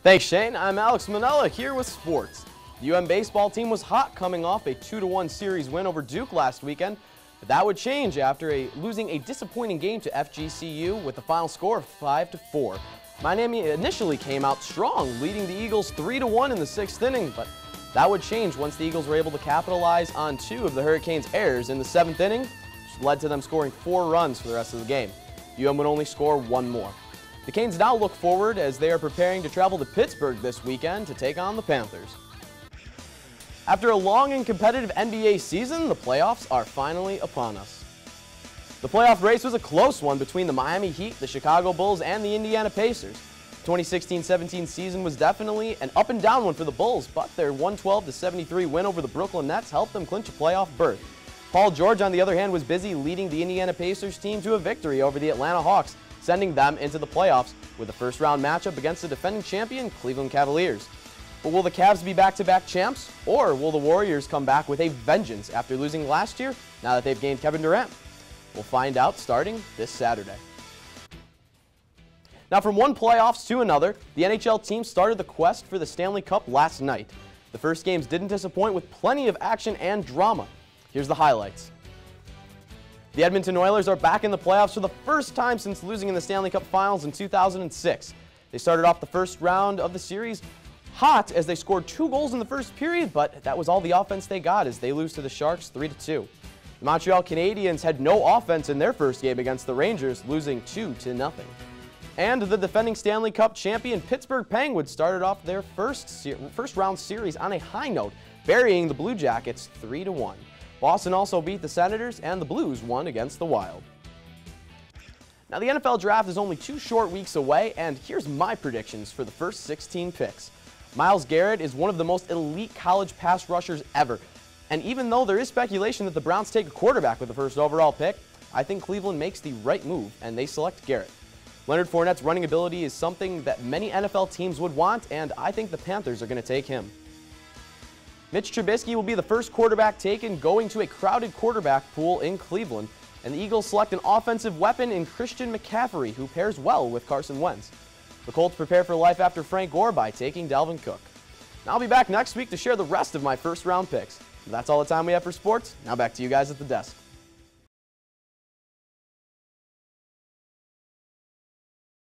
Thanks, Shane. I'm Alex Mennella here with sports. The UM baseball team was hot coming off a 2-1 series win over Duke last weekend, but that would change after losing a disappointing game to FGCU with the final score of 5-4. Miami initially came out strong, leading the Eagles 3-1 in the 6th inning, but that would change once the Eagles were able to capitalize on 2 of the Hurricanes' errors in the 7th inning, which led to them scoring 4 runs for the rest of the game. UM would only score 1 more. The Canes now look forward as they are preparing to travel to Pittsburgh this weekend to take on the Panthers. After a long and competitive NBA season, the playoffs are finally upon us. The playoff race was a close one between the Miami Heat, the Chicago Bulls, and the Indiana Pacers. The 2016-17 season was definitely an up-and-down one for the Bulls, but their 112-73 win over the Brooklyn Nets helped them clinch a playoff berth. Paul George, on the other hand, was busy leading the Indiana Pacers team to a victory over the Atlanta Hawks, sending them into the playoffs with a first-round matchup against the defending champion Cleveland Cavaliers. But will the Cavs be back-to-back champs, or will the Warriors come back with a vengeance after losing last year now that they've gained Kevin Durant? We'll find out starting this Saturday. Now, from one playoffs to another, the NHL team started the quest for the Stanley Cup last night. The first games didn't disappoint with plenty of action and drama. Here's the highlights. The Edmonton Oilers are back in the playoffs for the first time since losing in the Stanley Cup Finals in 2006. They started off the first round of the series hot as they scored 2 goals in the first period, but that was all the offense they got as they lose to the Sharks 3-2. The Montreal Canadiens had no offense in their first game against the Rangers, losing 2-0. And the defending Stanley Cup champion Pittsburgh Penguins started off their first round series on a high note, burying the Blue Jackets 3-1. Boston also beat the Senators, and the Blues won against the Wild. Now, the NFL Draft is only 2 short weeks away, and here's my predictions for the first 16 picks. Myles Garrett is one of the most elite college pass rushers ever, and even though there is speculation that the Browns take a quarterback with the first overall pick, I think Cleveland makes the right move, and they select Garrett. Leonard Fournette's running ability is something that many NFL teams would want, and I think the Panthers are going to take him. Mitch Trubisky will be the first quarterback taken, going to a crowded quarterback pool in Cleveland, and the Eagles select an offensive weapon in Christian McCaffrey, who pairs well with Carson Wentz. The Colts prepare for life after Frank Gore by taking Dalvin Cook. Now, I'll be back next week to share the rest of my first-round picks. That's all the time we have for sports. Now back to you guys at the desk.